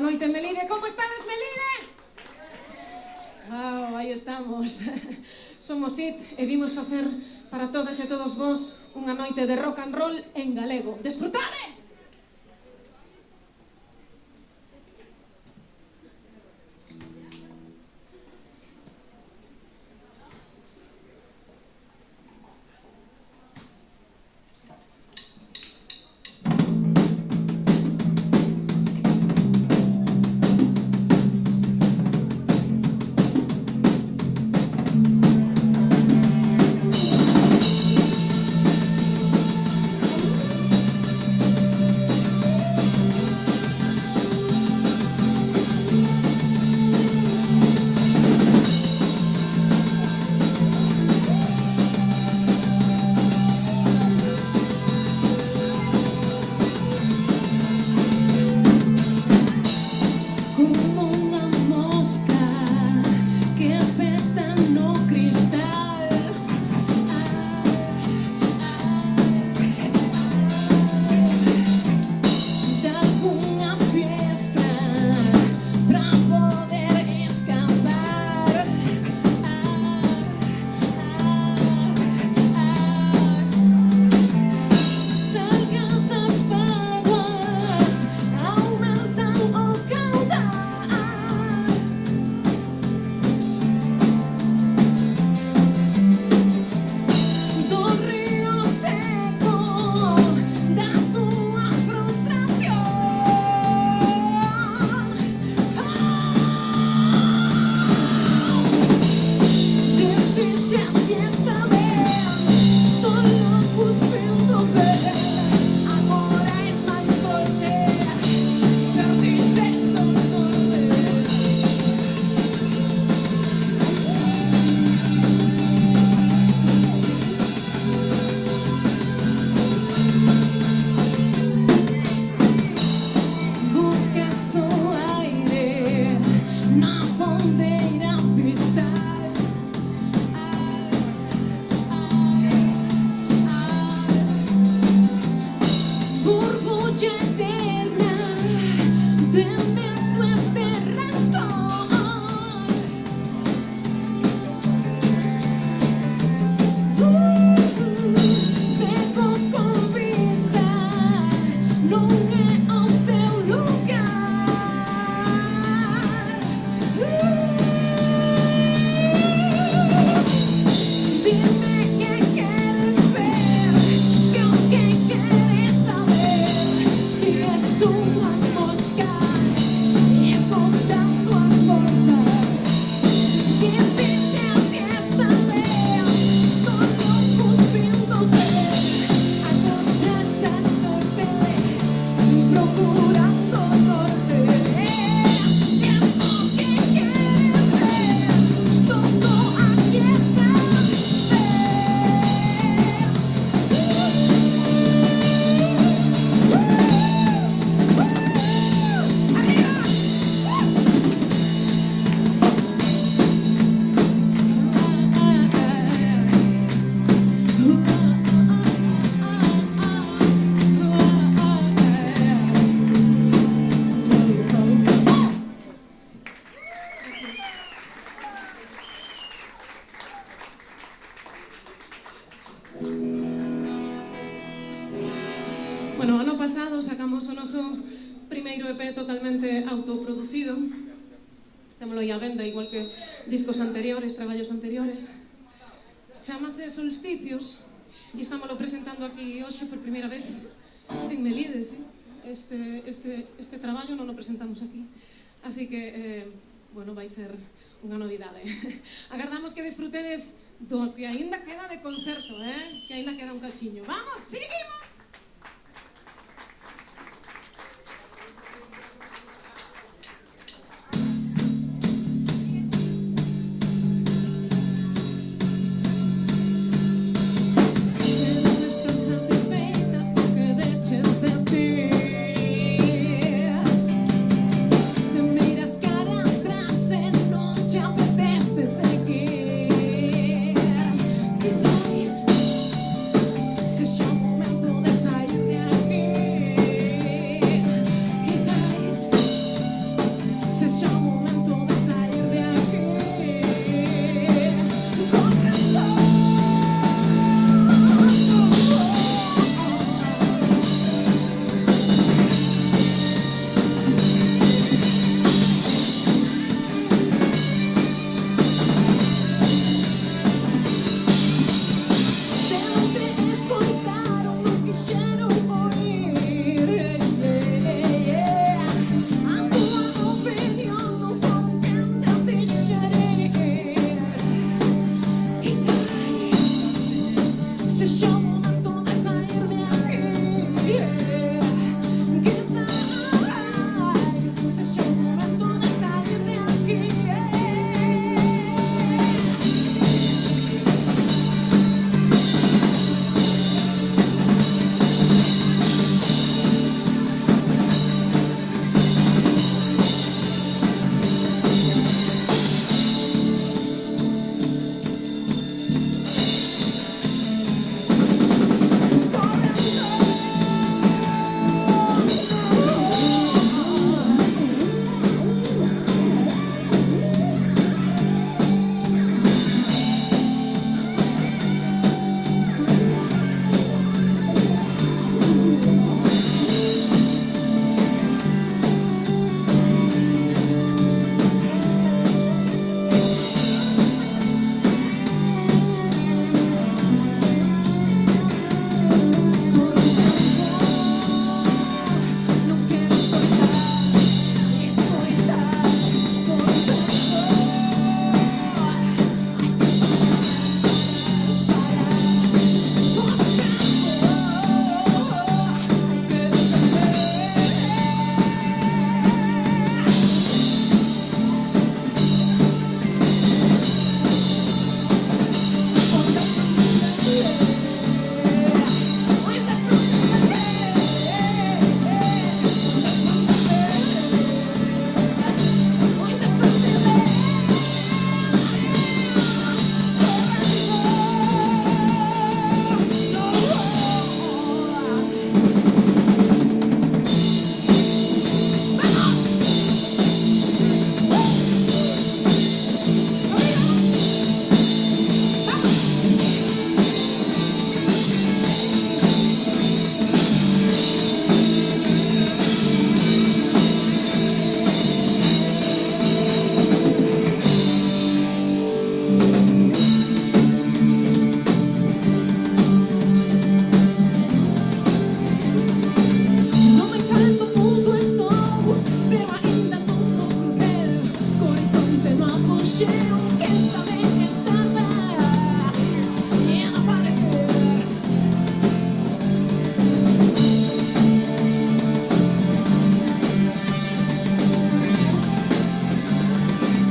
noite en Melide. Como estades, Melide? Aí estamos. Somos IT e vimos facer para todas e todos vos unha noite de rock and roll en galego. Desfrutade! Bueno, ano pasado sacamos o noso primeiro EP totalmente autoproducido. Témolo aí á venda, igual que discos anteriores, traballos anteriores. Chámase Solsticios e estámoslo presentando aquí hoxe por primeira vez en Melide, sí? Este traballo non o presentamos aquí. Así que, bueno, vai ser unha novidade. Agardamos que disfrutedes do que aínda queda de concerto, que aínda queda un cachiño. Vamos, seguimos! Se chama o momento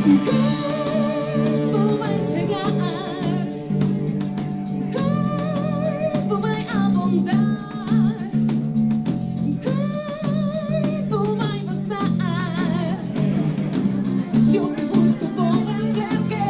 Como vai chegar, como vai abundar, como vai bastar. Se eu te busco, vou vencer que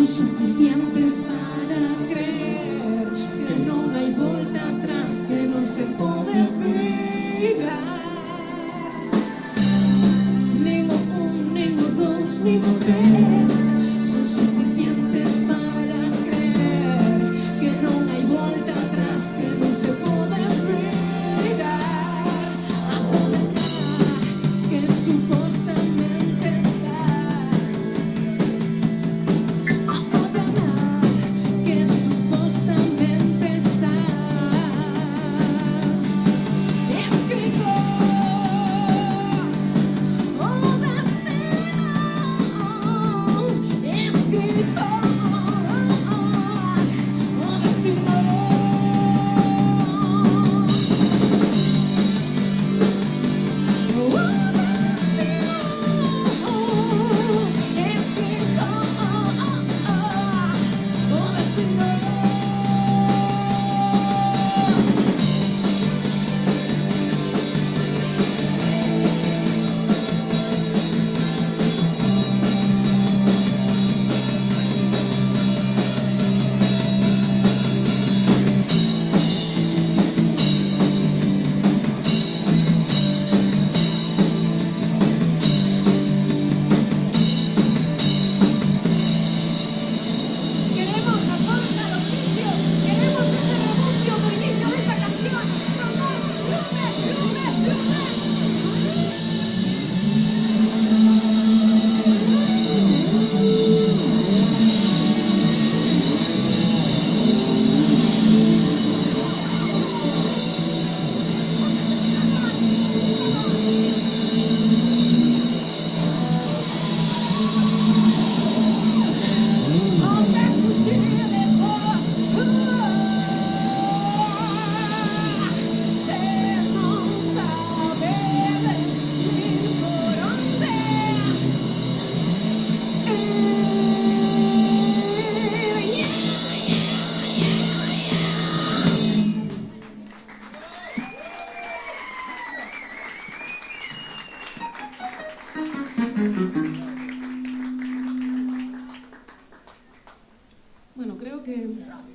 suficientes para creer que no hay vuelta atrás, que no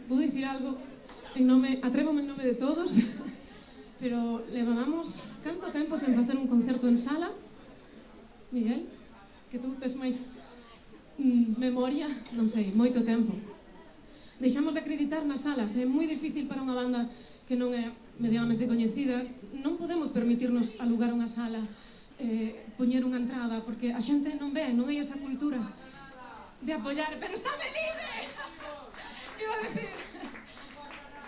vou dicir algo, atrévome en nome de todos, pero levamos canto tempo sen facer un concerto en sala, Miguel, que tú tes máis memoria, non sei, moito tempo. Deixamos de acreditar nas salas, é moi difícil para unha banda que non é medianamente coñecida, non podemos permitirnos alugar unha sala, poñer unha entrada, porque a xente non ve, non hai esa cultura de apoiar, pero está Melide! Iba a decir,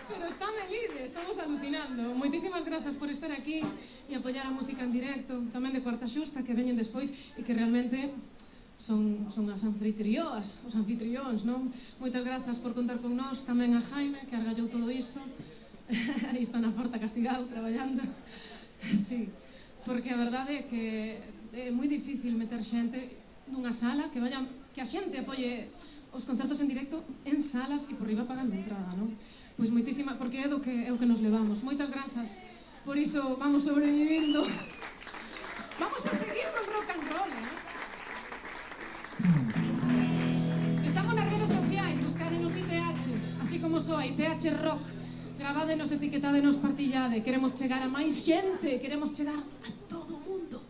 pero está Melide, estamos alucinando. Moitísimas grazas por estar aquí e apoiar a música en directo, tamén de Cuarta Xusta, que veñen despois e que realmente son as anfitrións, os anfitrións, non? Moitas grazas por contar con nós, tamén a Jaime, que argallou todo isto. Aí está na porta castigado, traballando. Sí, porque a verdade é que é moi difícil meter xente nunha sala que a xente apoie os concertos en directo en salas e por riba pagando entrada, non? Pois moitísima, porque é o que nos levamos. Moitas grazas, por iso vamos sobrevivindo. Vamos a seguir con rock and roll, Estamos nas redes sociais, buscadenos ITH, así como soa, ITH Rock. Gravádenos, etiquetádenos, partillade. Queremos chegar a máis xente, queremos chegar a todo o mundo.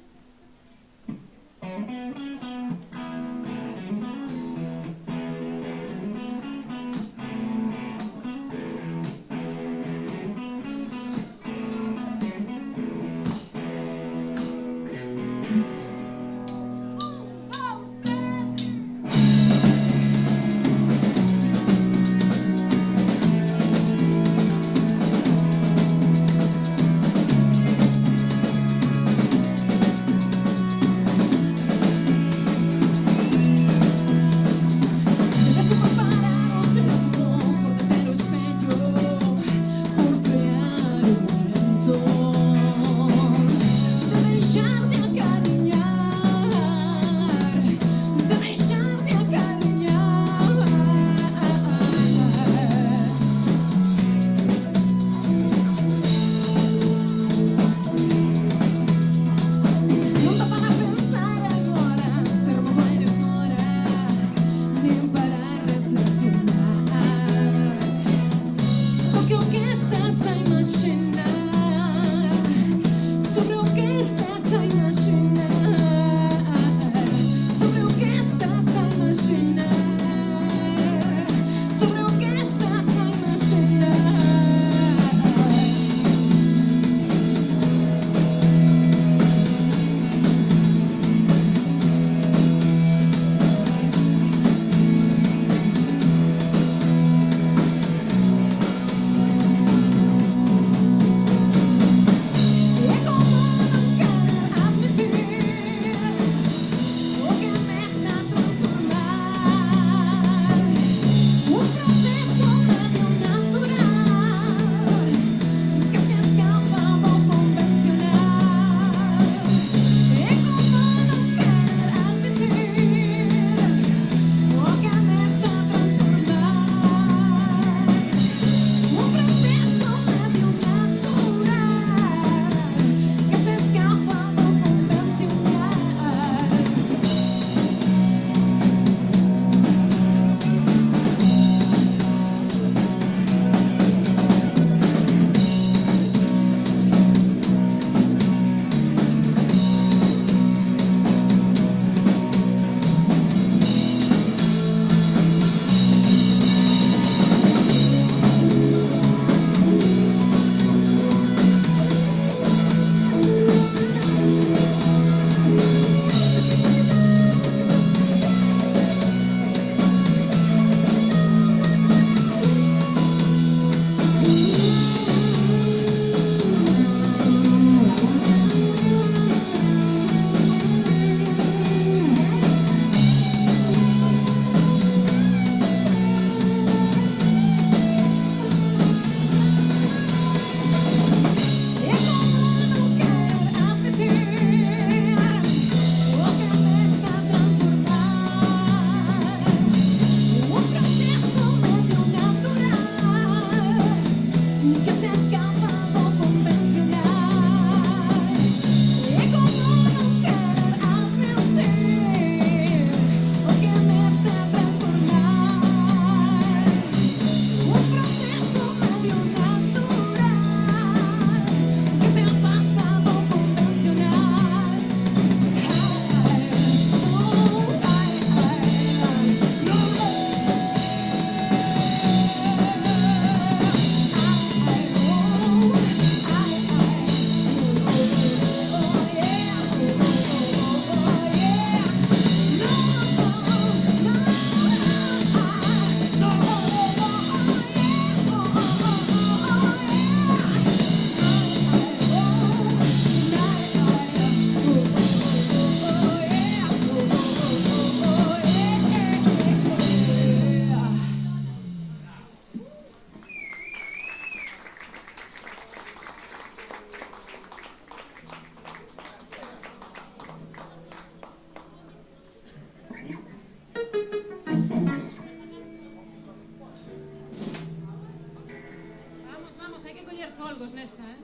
hai que coller folgos nesta, eh?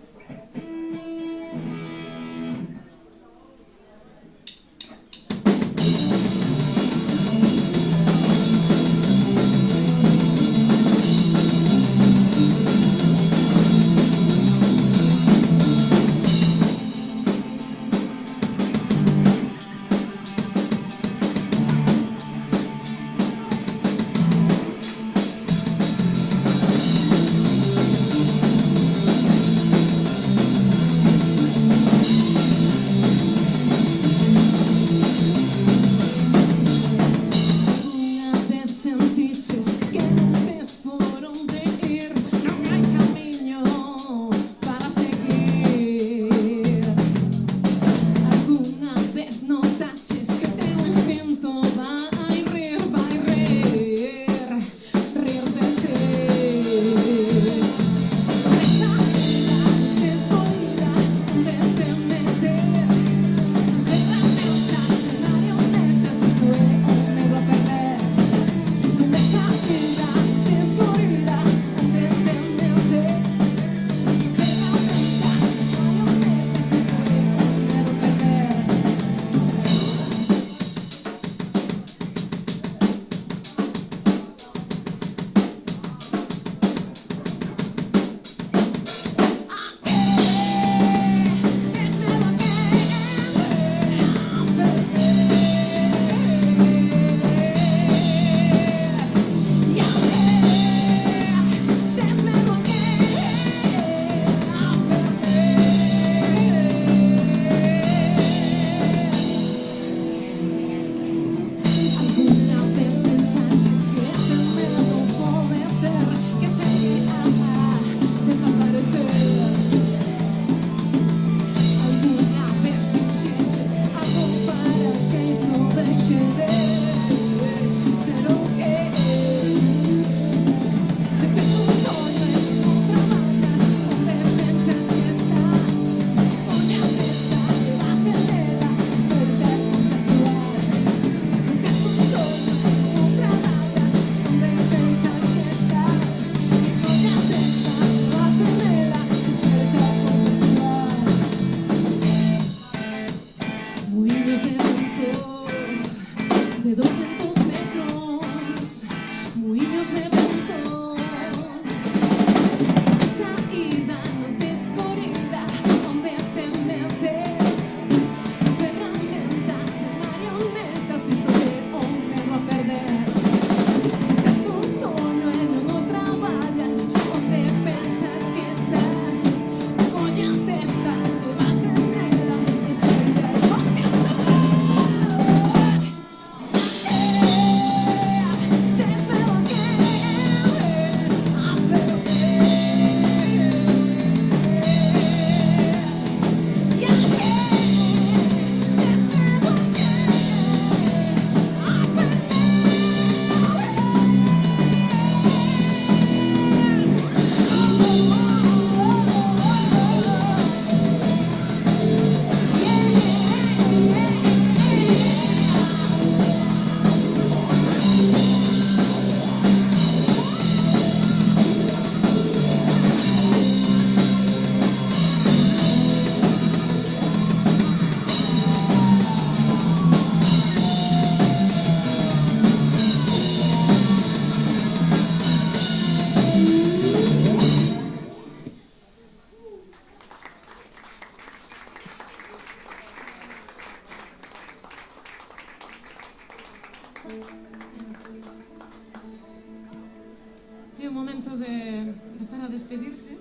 É o momento de empezar a despedirse.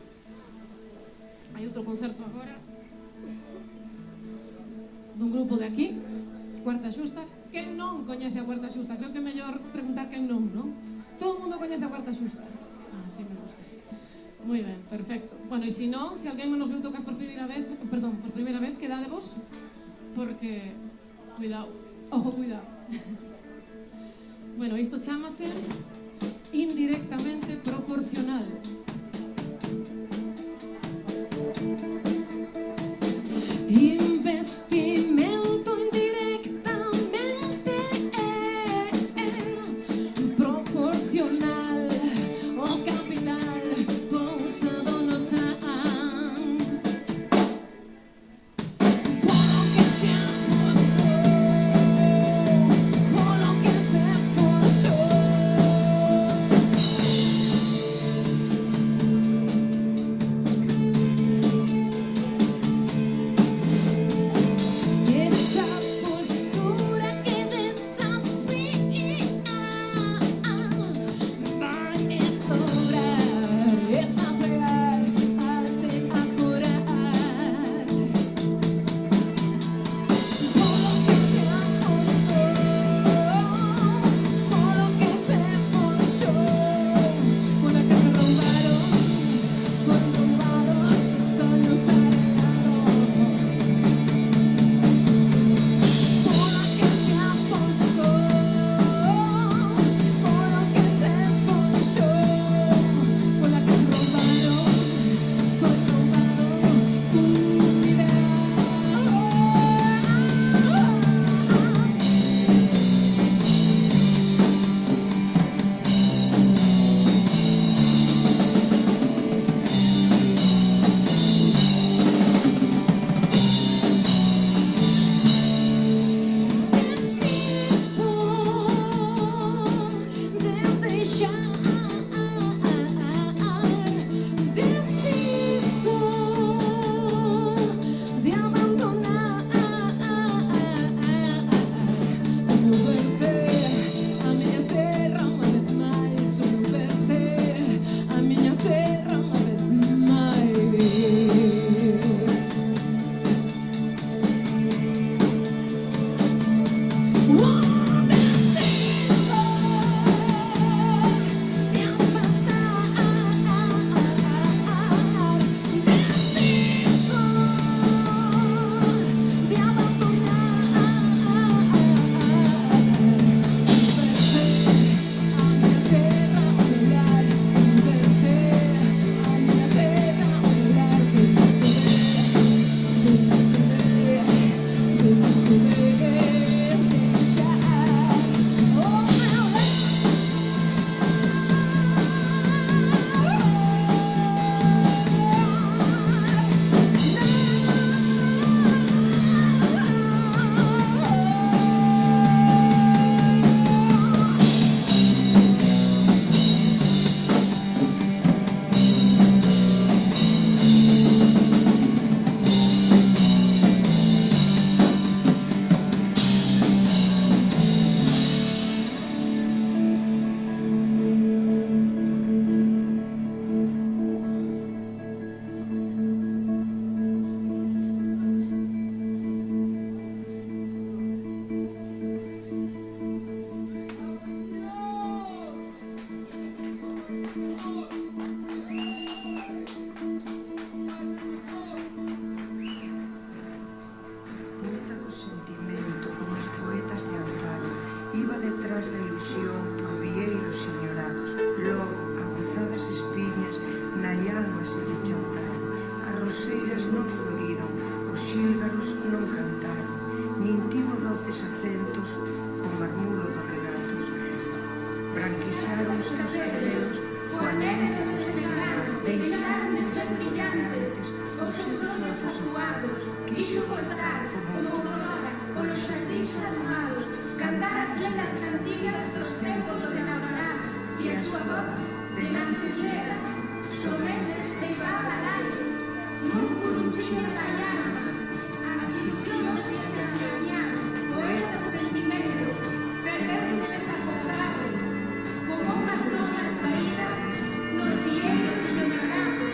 Hai outro concerto agora dun grupo de aquí, Cuarta Xusta. Quen non coñece a Cuarta Xusta? Creo que é mellor preguntar quen non, non? Todo o mundo coñece a Cuarta Xusta? Ah, sí me gusta. Moi ben, perfecto. Bueno, e se non, se alguén nos viu tocar por primeira vez, quedadevos, porque, cuidado, ojo, cuidado. Bueno, isto chámase indirectamente proporcional. Investimento indirectamente proporcional ao capital pousado no branquizaron os cabelos, coa neve dos desenganos, deixaron de ser brillantes, os seus ollos atuados, quixo voltar, como outrora, polos xardíns arrumados, cantar as lendas cantigas dos tempos do Navará, e a súa voz, denantes lera, somente esteivaba al aire, nun curunchiño da llama, así os xos de ñañá, poeta o sentimento, perderse desacordado, como unha sombra saída nos cielos soñorados.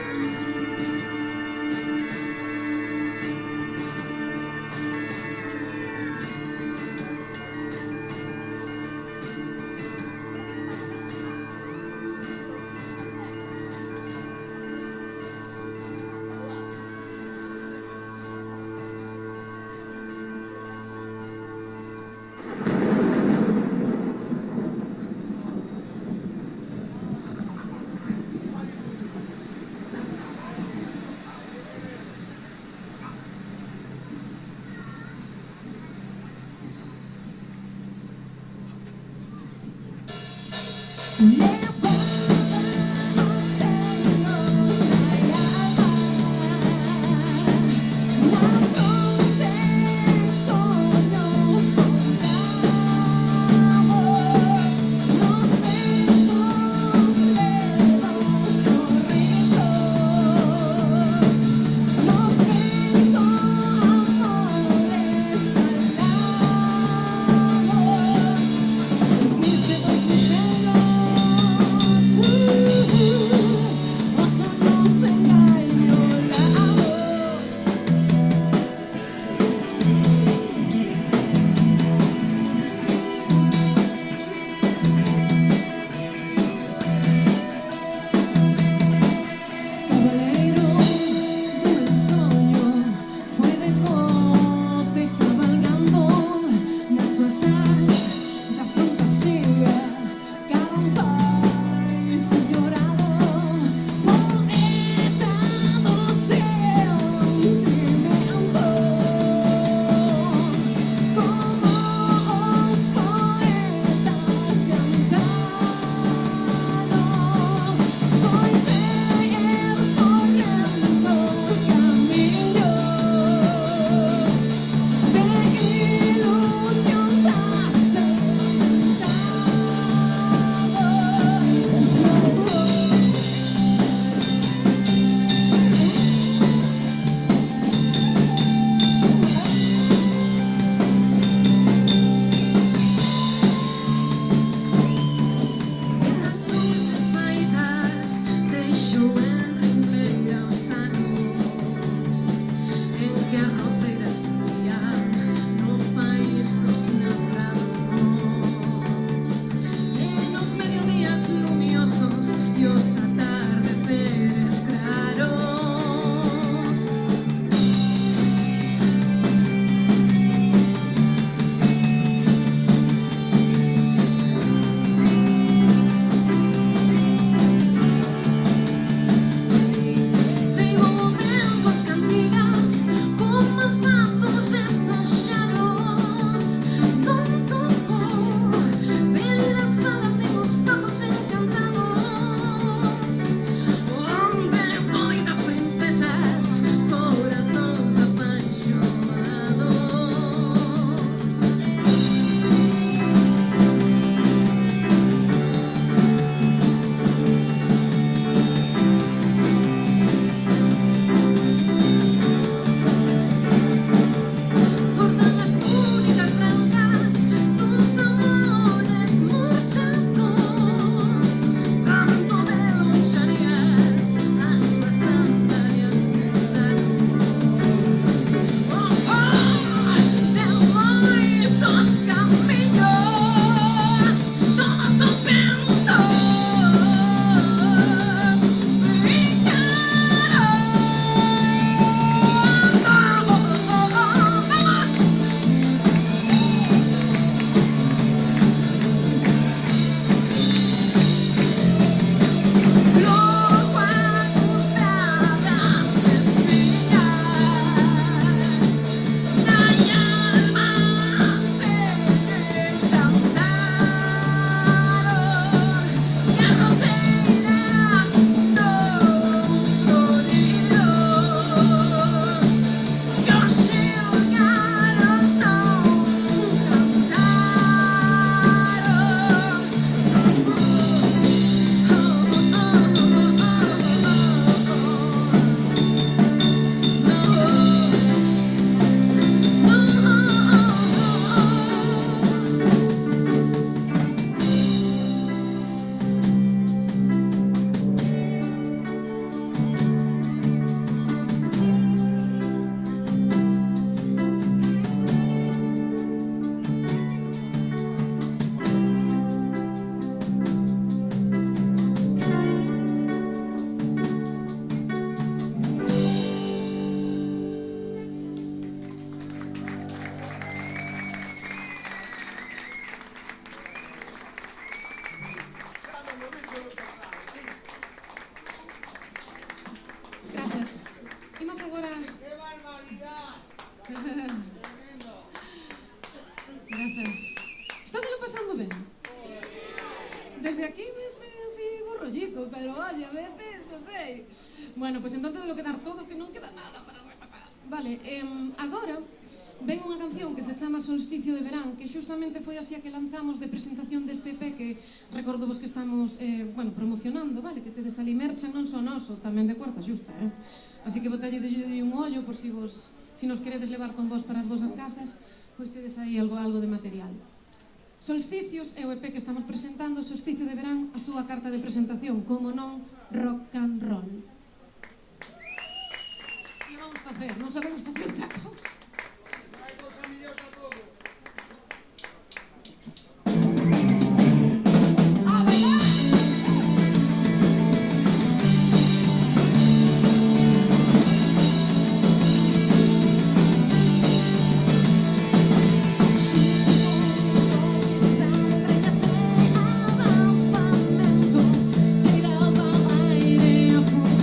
Bueno, pois entón tedelo que dar todo, que non queda nada para rematar. Vale, agora ven unha canción que se chama Solsticio de Verán, que xustamente foi así a que lanzamos de presentación deste EP que recordo vos que estamos promocionando, vale? Que tedes ali merchan non só noso, tamén de Cuarta Xusta, Así que botalle de un ollo por si nos queredes levar con vos para as vosas casas, pois tedes aí algo de material. Solsticios é o EP que estamos presentando, Solsticio de Verán, a súa carta de presentación, como non, rock and roll. E vamos facer, non sabemos facer outra cousa. Cheiraba a aire a fundo.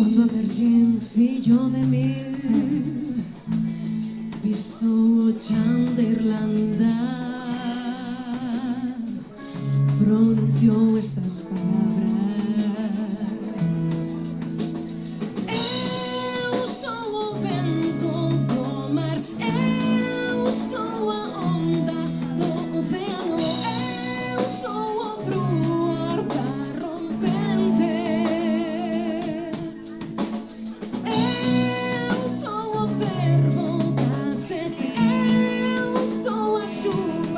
Quando emergí fillo de mil, pisou o chan de Irlanda, pronunciou estas palabras: eu sou o vento do mar, eu sou a onda do oceano, eu sou o bruar da rompente, eu sou o verbo da sede, eu sou a chuva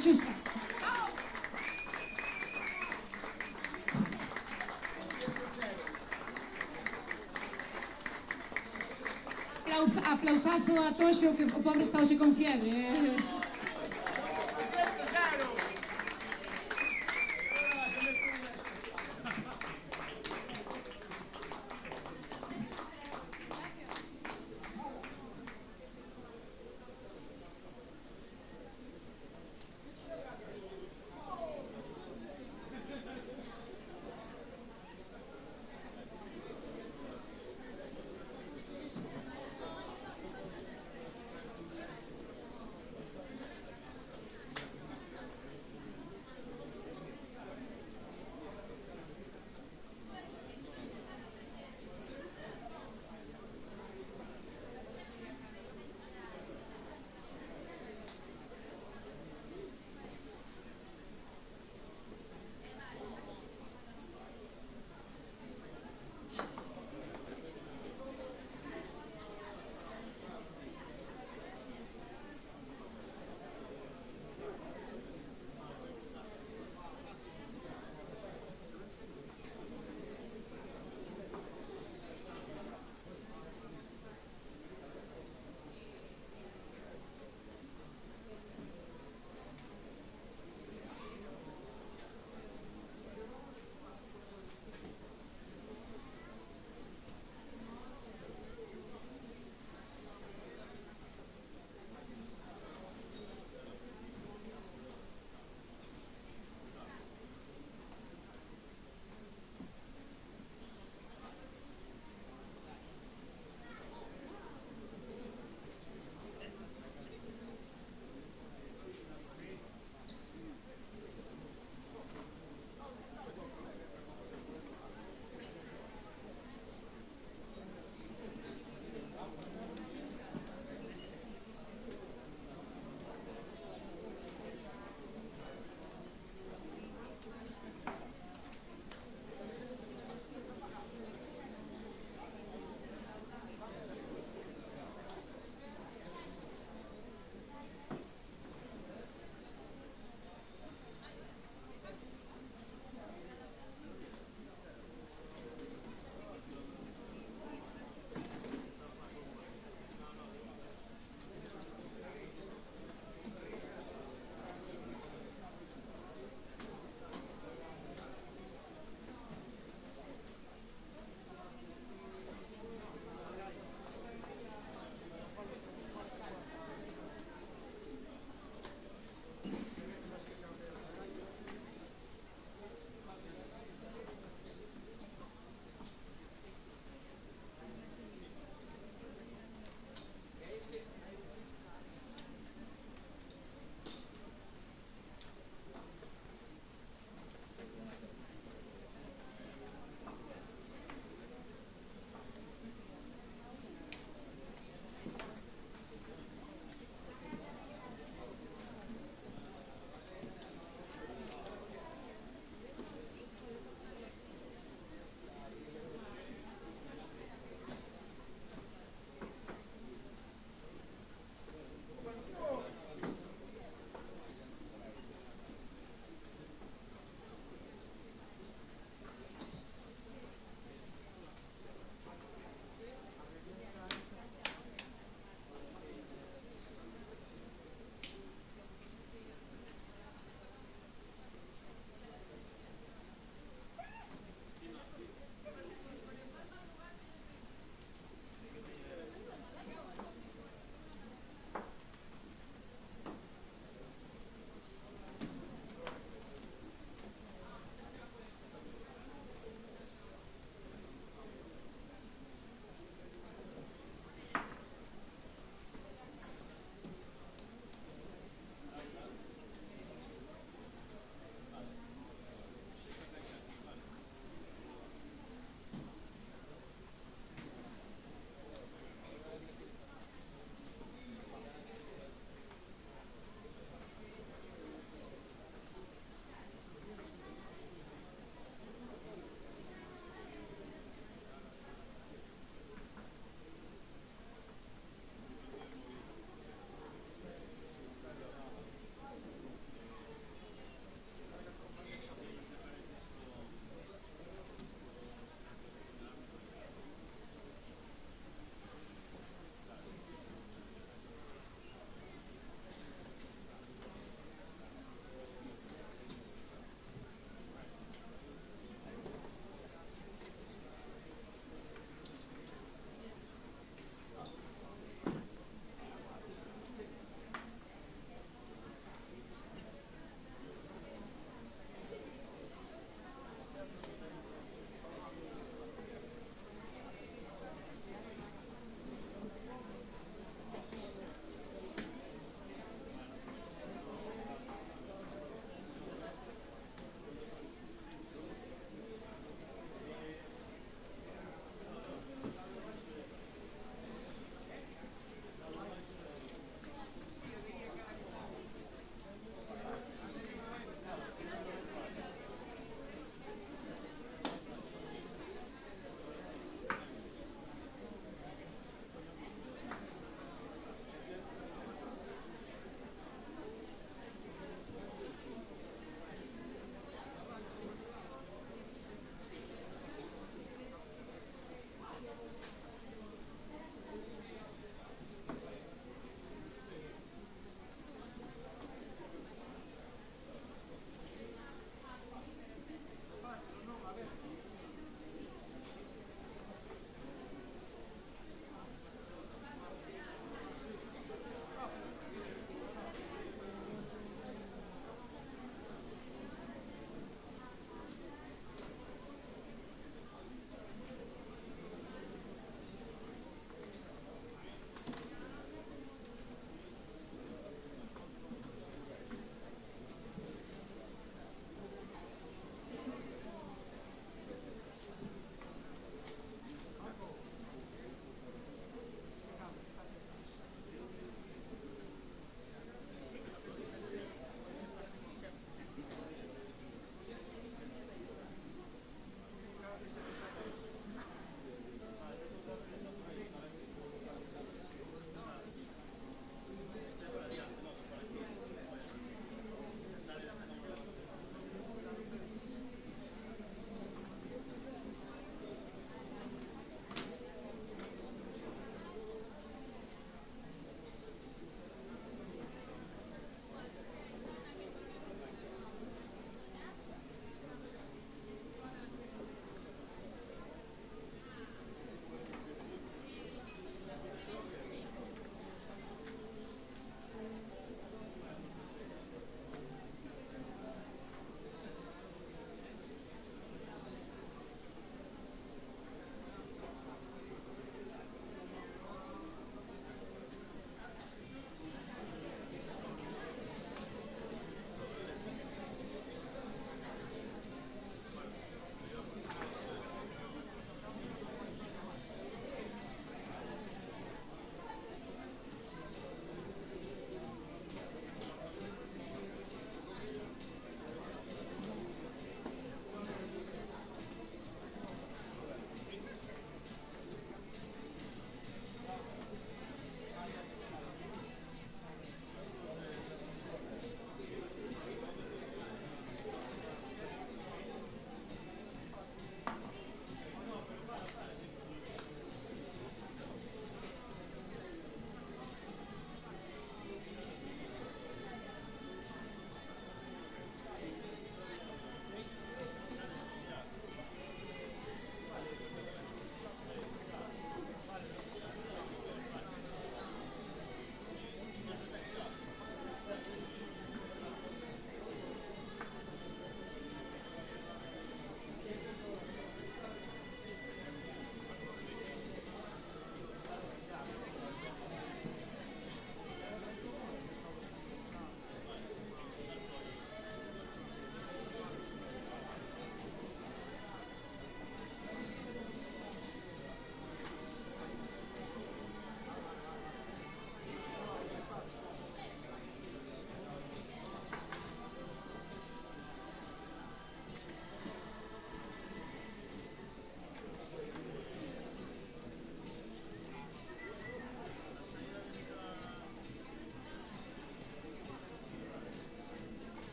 xusta. Aplausazo a Toxo, que o pobre está hoxe con fiebre.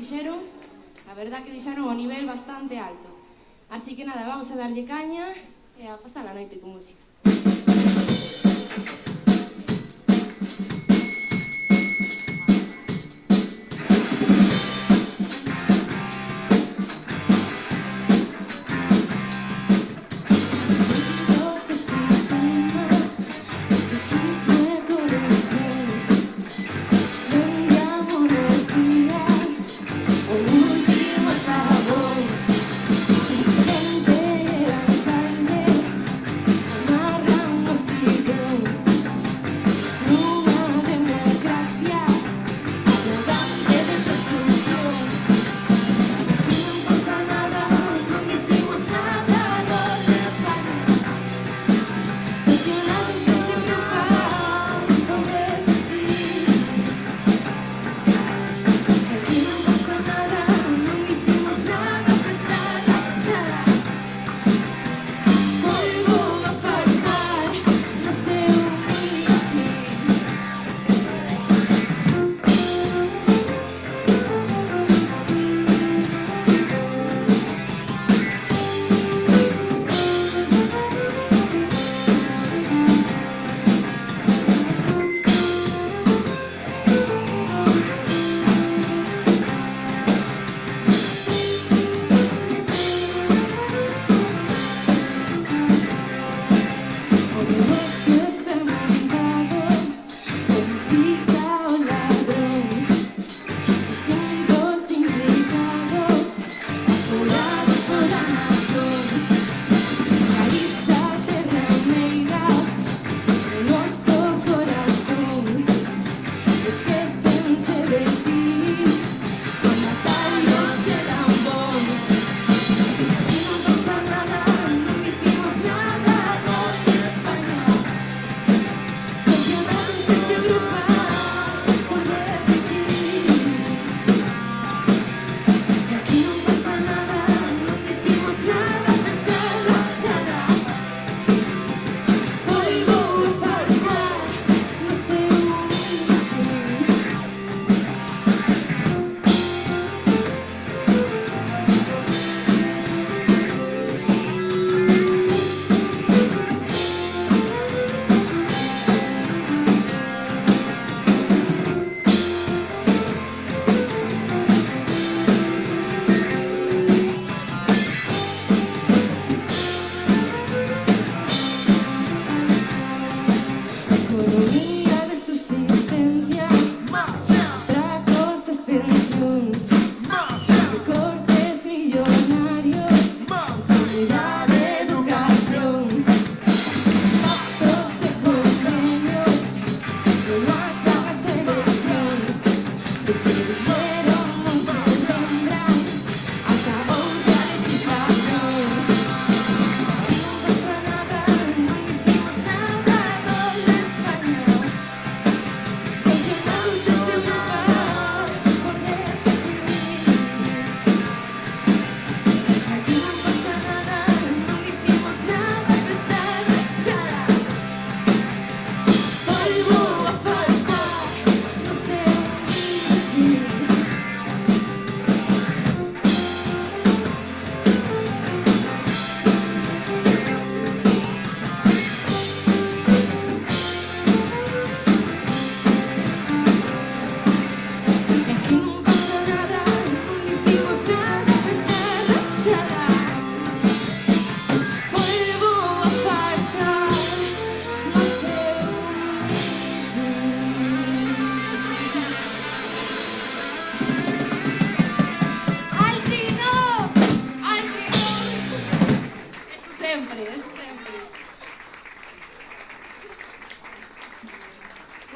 fixeron, a verdad que deixaron o nivel bastante alto. Así que nada, vamos a darlle caña e a pasar a noite con música.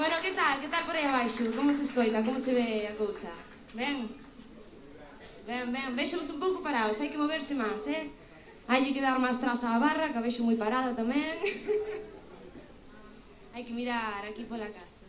Bueno, que tal? Que tal por aí abaixo? Como se escoita? Como se ve a cousa? Ben? Ben, ben. Vexos un pouco parados, hai que moverse máis, Hai que dar máis traza á barra, que a vexo moi parada tamén. Hai que mirar aquí pola casa.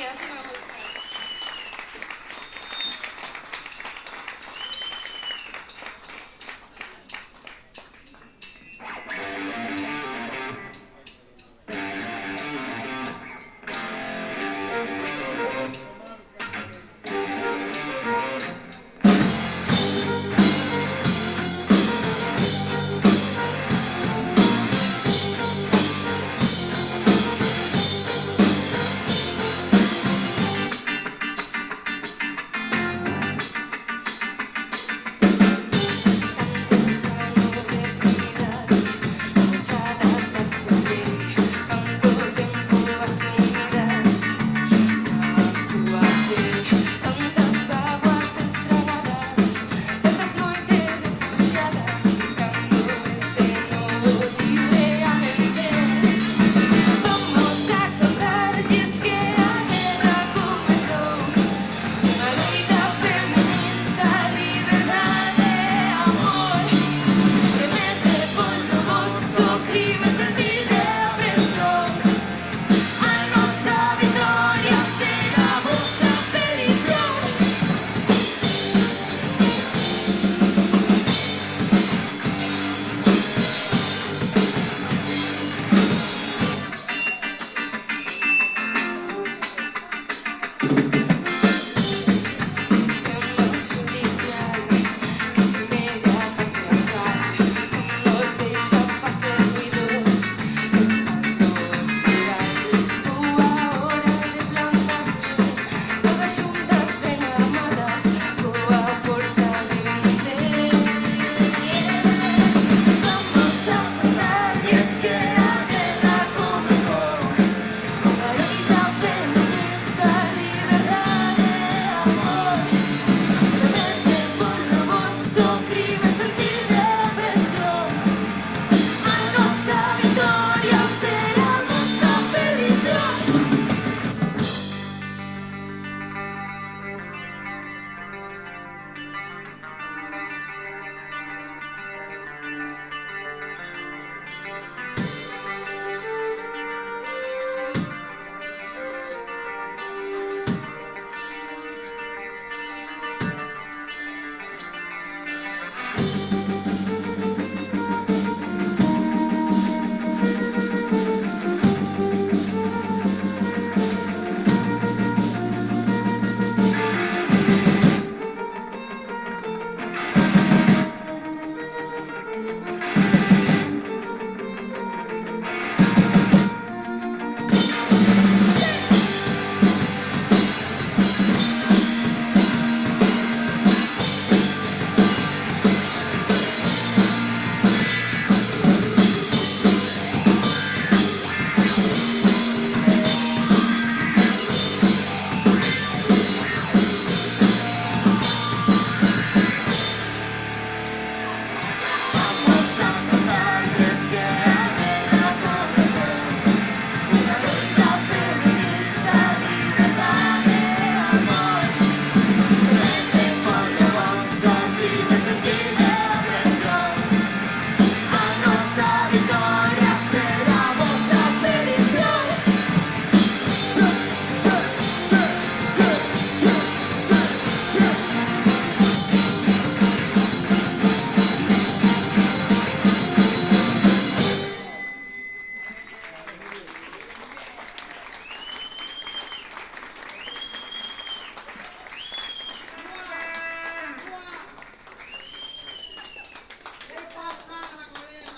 así me gusta.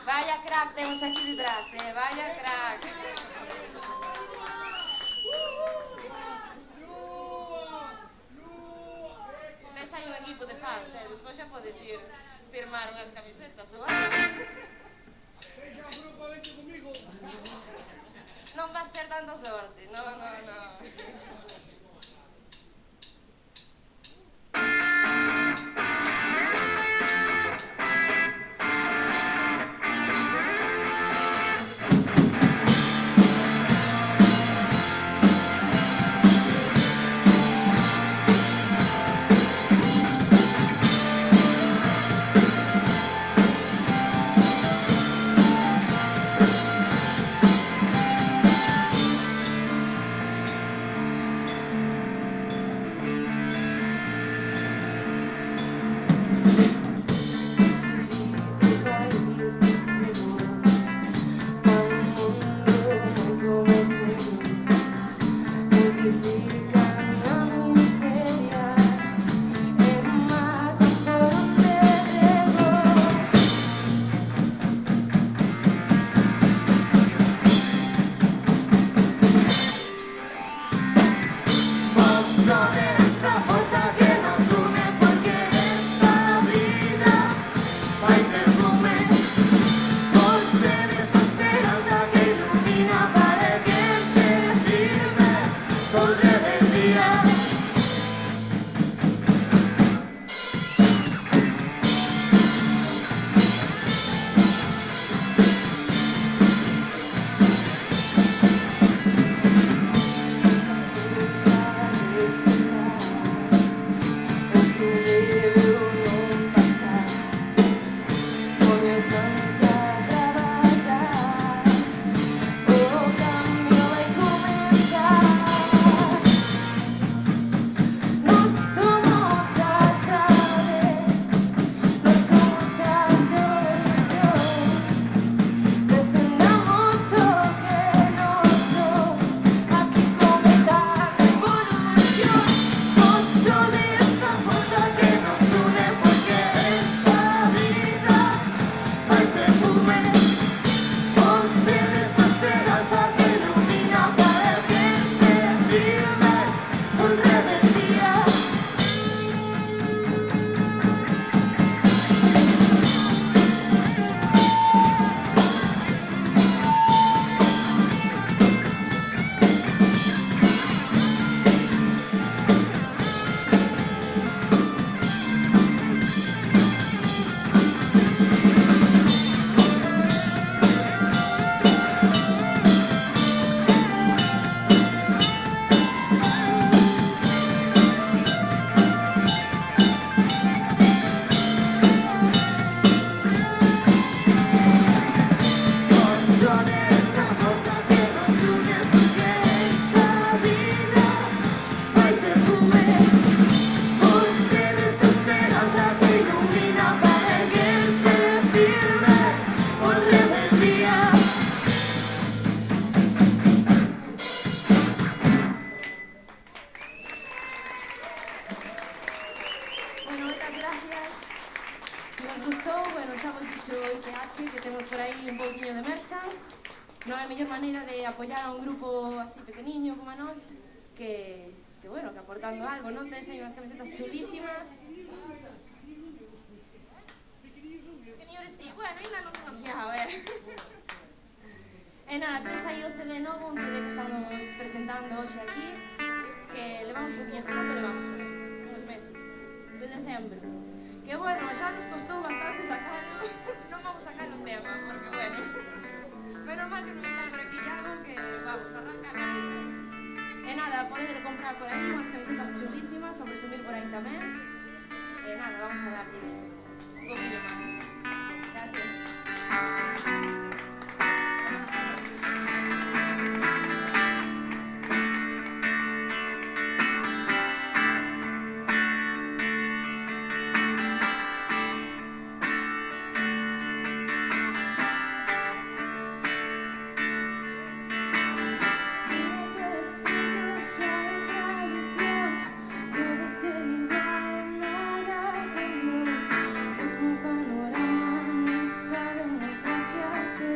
Vaya crack temos aquí detrás, vaya crack. Ves hai un equipo de fans, despois xa podes ir firmar unhas camisetas ou algo. Non vas ter tanta sorte, non. Non é a mellor maneira de apoiar a un grupo así pequeniño como a nós que bueno, que aportando algo, non? Tenes aí unhas camisetas chulísimas. Pequeniñores ti, bueno, ainda non conociado, E nada, tenes aí o CD novo, un CD que estamos presentando hoxe aquí, que levamos poquinho, ¿cuánto levamos? Unos meses, desde decembro. Que bueno, xa nos costou bastante sacarlo, non vamos a sacar o tema, porque bueno, menos mal que non está por aquí Iago, que vamos, arranca a cabeza. E nada, poder comprar por aí unhas camisetas chulísimas para presumir por aí tamén. E nada, vamos a darle un poquillo máis. Gracias. Es un panorama en esta democracia.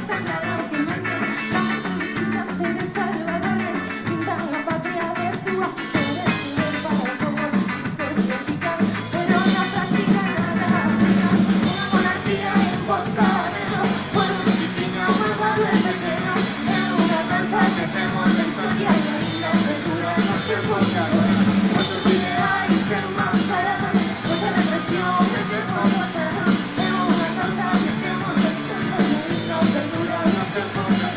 es tan claro que mente, como publicistas de salvadores, pintan la patria de tu acciones, y para el favor, ser vertical, pero en la práctica nada aplica. Una monarquía impostada, no puedo disciplina, malvado el terreno, en una danza que hacemos de historia y ahí la aventura no se porta. Cuántos ideales enmascarados, pues la represión es de pasado, en una danza que hacemos de historia y ahí la aventura no se porta.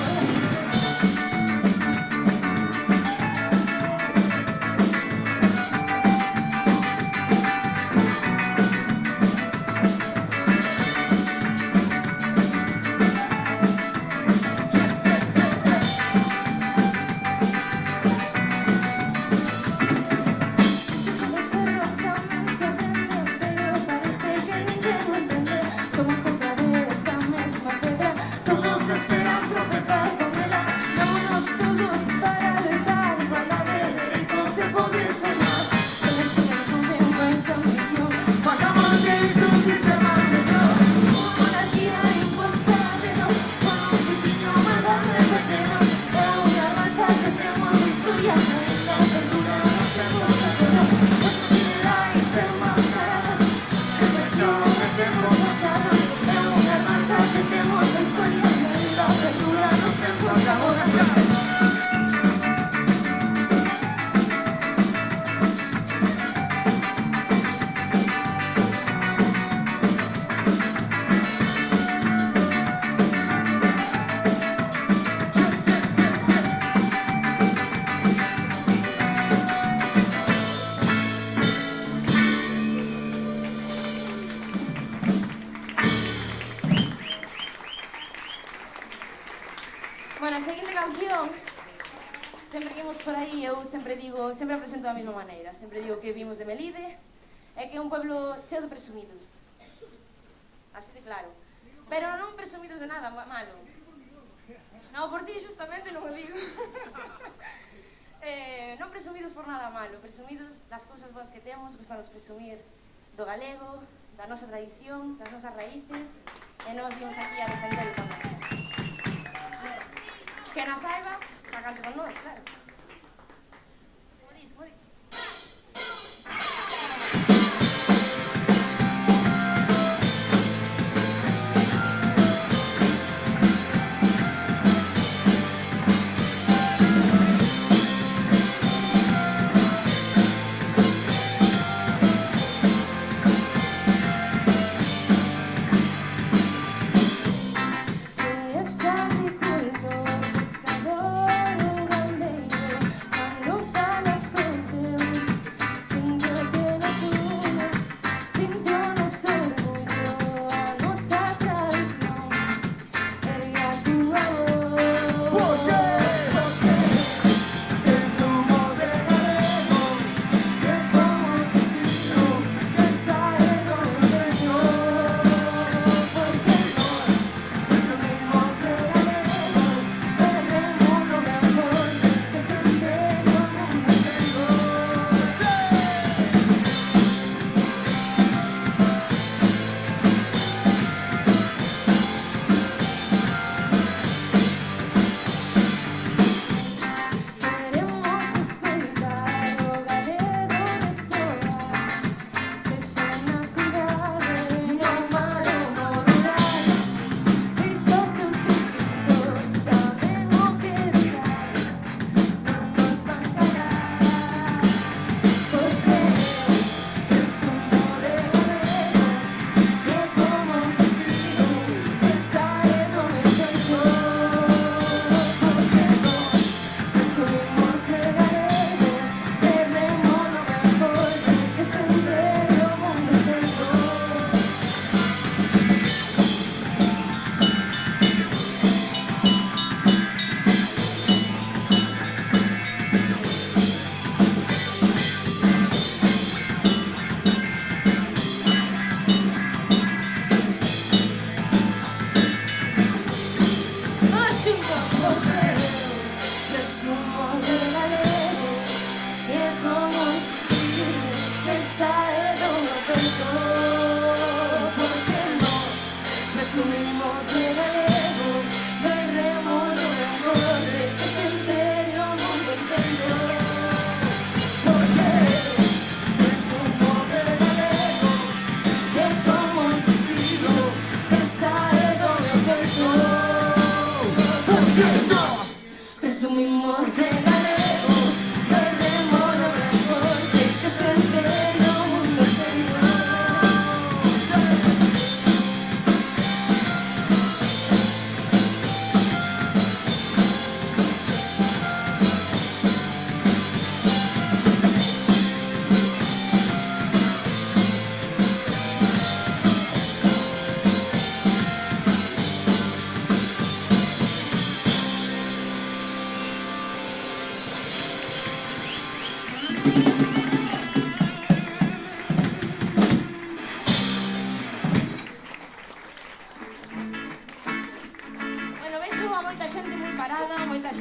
Los cerros también se venden, pero parece que ninguno entiende. Somos otra vez la misma piedra, todos esperan tropezar con ella. Vámonos todos para alentar, igualdad de derechos se podría soñar. El espíritu de nuestra ambición, pagamos de su sistema de Dios. Una monarquía impostada, no, con un destino maldad de veneno. Es una raza que tenemos historia, la aventura no se puede perder. Posibilidades enmascaradas, represión hacemos pasados. Es una raza que tenemos historia, la aventura no se puede perder. Bueno, a seguinte canción, sempre que imos por aí, eu sempre digo, sempre a presento da mesma maneira. Sempre digo que vimos de Melide e que é un pueblo cheo de presumidos. Así de claro. Pero non presumidos de nada malo. Non, por ti justamente non o digo. Non presumidos por nada malo, presumidos das cousas boas que temos, gustanos presumir do galego, da nosa tradición, das nosas raíces, e nós vimos aquí a defender tamén. Que na saiba, que cante con nós, claro. Como dis, como dis. Si es agricultor, pescador o gandeiro,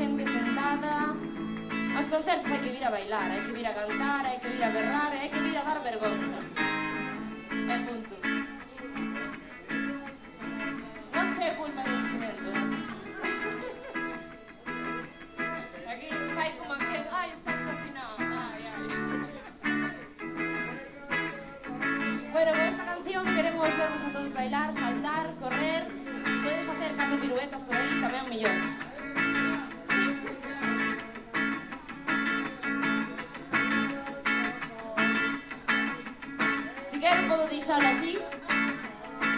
xente sentada. Aos concertos hai que vir a bailar, hai que vir a cantar, hai que vir a berrar, hai que vir a dar vergonza. E punto. Non sei a culpa do instrumento, Aquí fai como que, ai, está desafinado, ai. Bueno, con esta canción queremos vervos a todos bailar, saltar, correr. Se podes facer 4 piruetas por aí, tamén mellor. Si quero, podo deixalo así.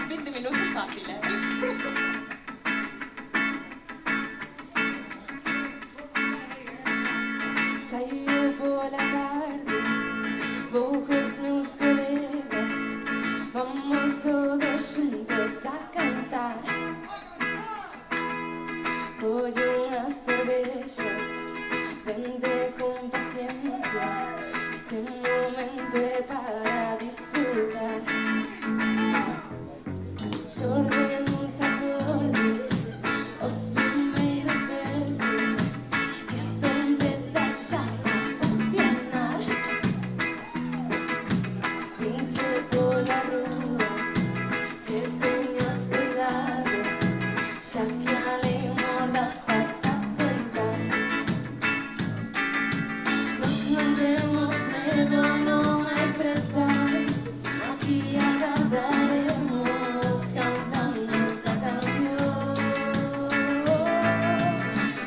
20 minutos fácil, Saio pola tarde, vou cos meus colegas, vamos todos xuntos a cantar. Collo unhas cervexas, vende con paciencia, este momento é para disfrutar. Xorden uns acordes, os primeiros versos, isto empeza xa a funcionar. Vinche pola rúa, que teñas cuidado, xa que a lei morda estás coitar. Nos non temos medo, non hai presa, aquí agardaremos cantando esta canción.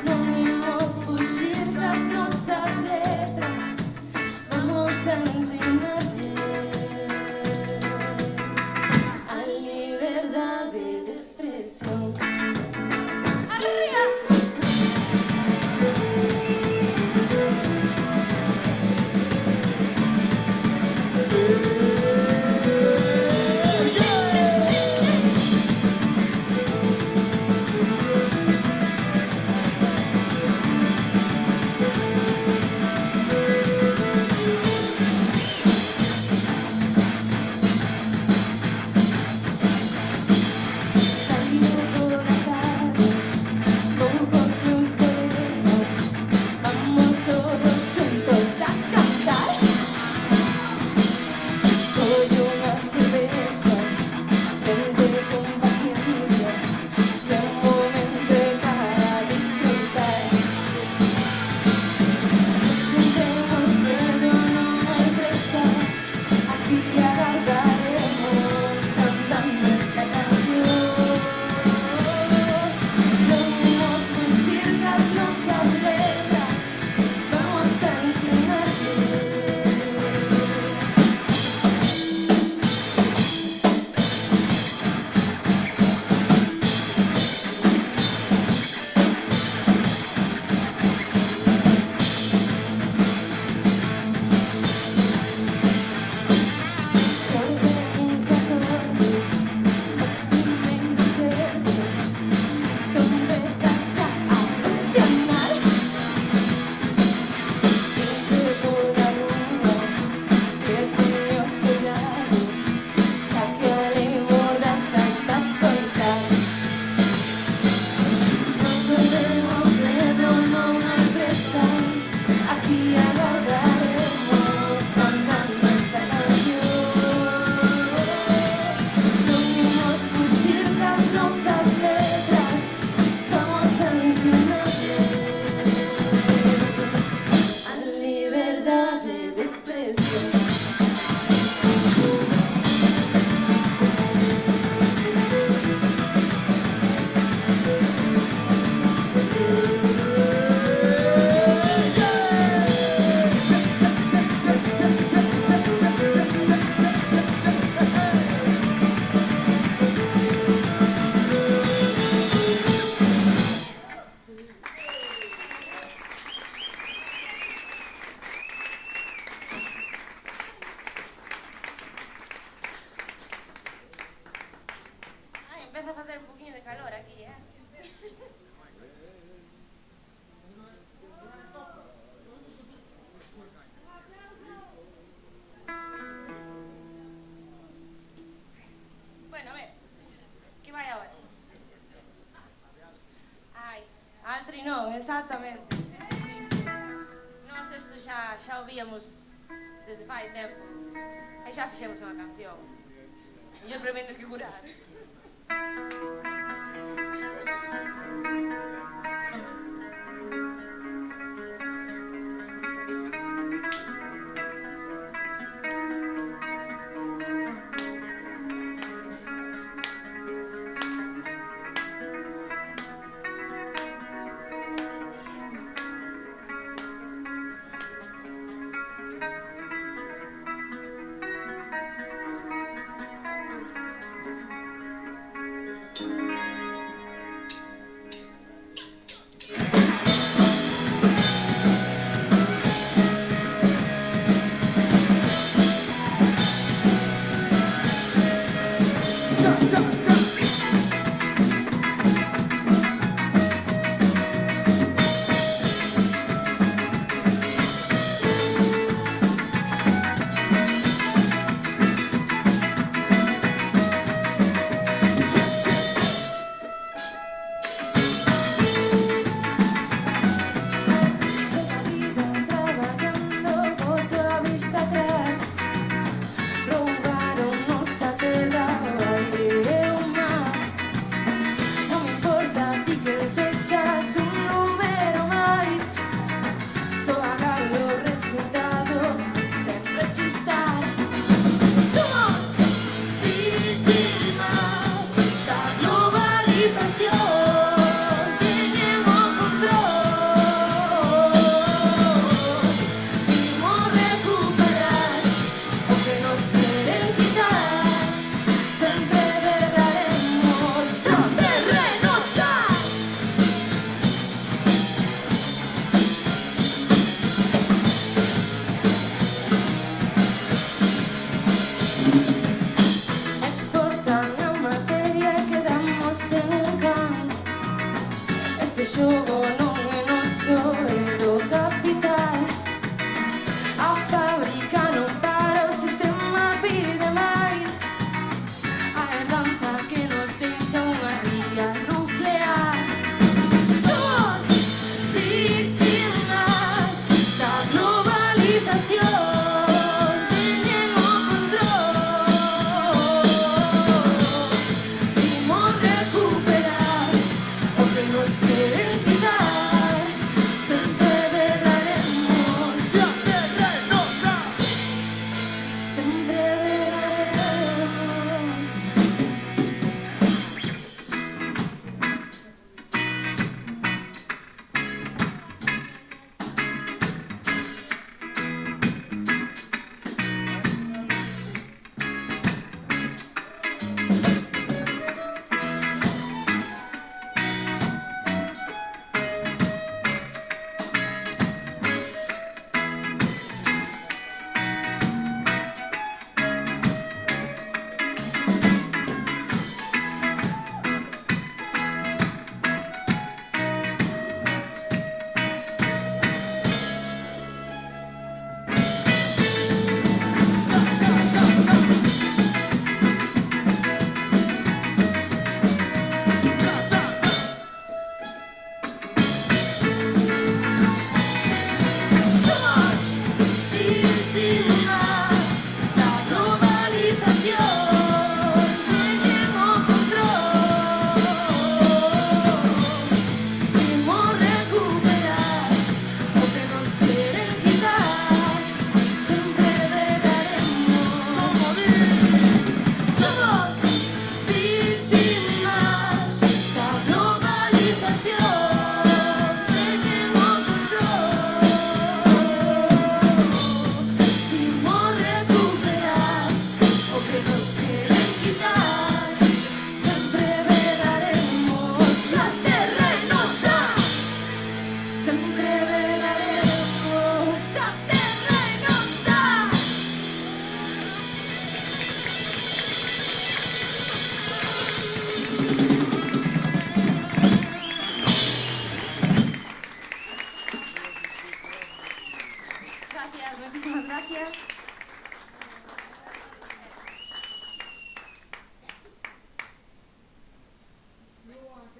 Non imos fuxir das nosas letras, vamos a ensinarles a liberdade de expresión. Arriba! Saído pola tarde, vou cos meus colegas, vamos todos xuntos a cantar. Collo unhas cervexas, vende con paciencia, se un momento é para disfrutar. Non temos medo, non hai presa, aquí agardaremos cantando esta canción. Non imos fuxir das nosas letras, vamos a ensinarles xorden uns acordes, os primeiros versos, isto empeza xa a funcionar. Vinche pola rúa, que teñas cuidado, xa que a lei morda estás coitar. Nos non temos medo, non hai presa, aquí agardaremos cantando esta canción. Non imos fuxir das nosas letras, vamos a ensinarles a liberdade de expresión. Ai, empeza a facer un poquinho de calor aquí, Bueno, a ver, que vai agora? Ai, altri Pinó, exactamente. Sí. Nós isto xa o víamos desde fai tempo. E xa fixemos unha canción. E eu prometo que curar.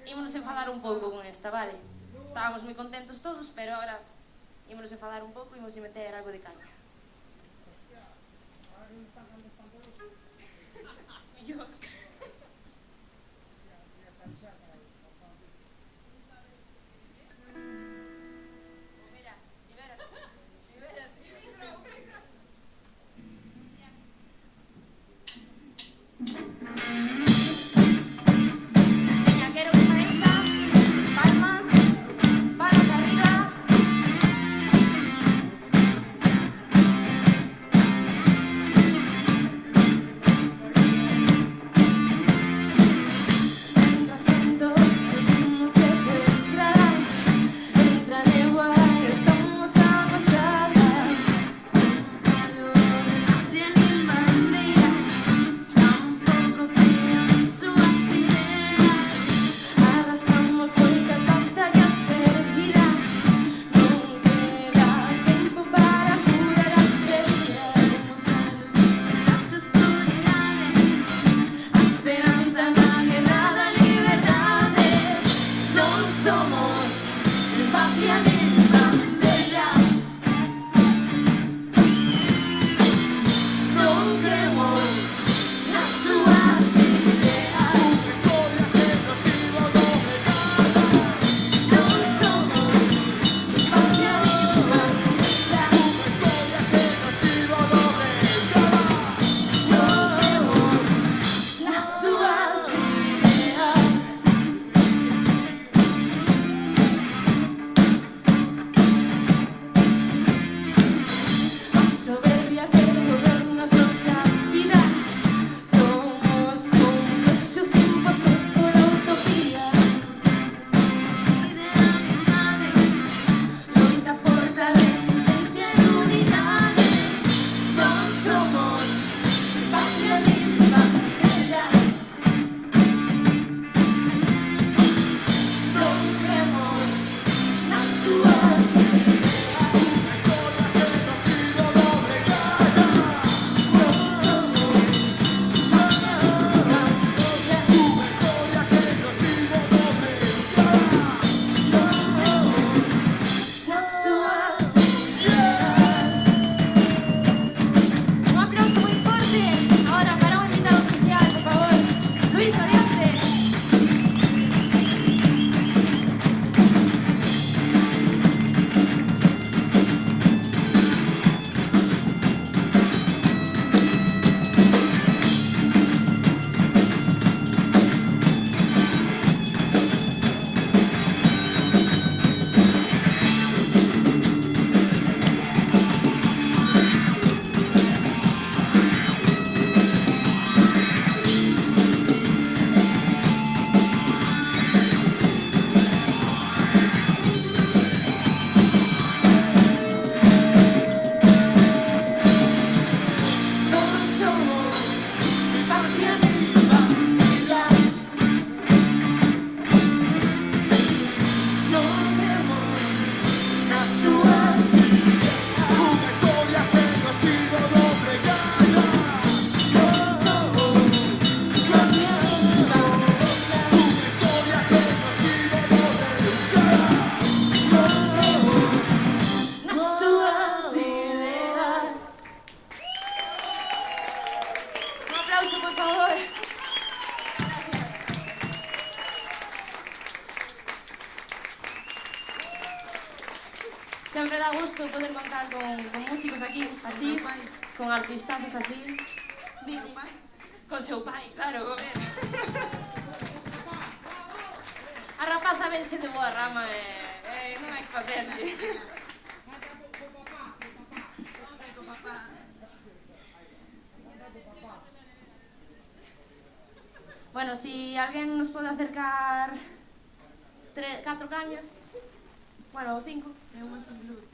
Ímonos enfadar un pouco con esta, vale? Estábamos moi contentos todos, pero ahora ímonos enfadar un pouco e ímonos meter algo de caña. Millor. Mira, libérate. Veña, quero que fa esta. Palmas. Palmas arriba. Mientras tanto, seguimos secuestradas. Entra legua y estamos agochadas. Valor no tienen banderas, tampoco crean sus ideas. Arrastramos vueltas, batallas perdidas. No queda tiempo para curar las heridas. Somos el oscuridades, a esperanza na guerra da liberdade. Non somos patria nin bandera. Non cremos nas súas ideas. Non somos patria nin bandera. Non cremos nas súas ideas. La soberbia que gobierna nuestras vidas. Somos como precios impuestos por utopía. Idea verdade, loita forte, resistencia e unidade. Non somos patria nin bandera. Non cremos nas súas ideas. Un aplauso muy fuerte ahora para un invitado especial, por favor. Luis, adelante. Non somos patria nin bandera. Non cremos nas súas ideas. Non somos patria nin bandera. Non cremos nas súas ideas. Un aplauso, por favor. Siempre da gusto poder contar con músicos aquí, así, con artistazos así. Con seu pai, claro, a ver. A rapaza venche de boa rama e non hai que facerlle. Bueno, si alguén nos pode acercar 4 cañas, bueno, ou 5. É unha sin gluten.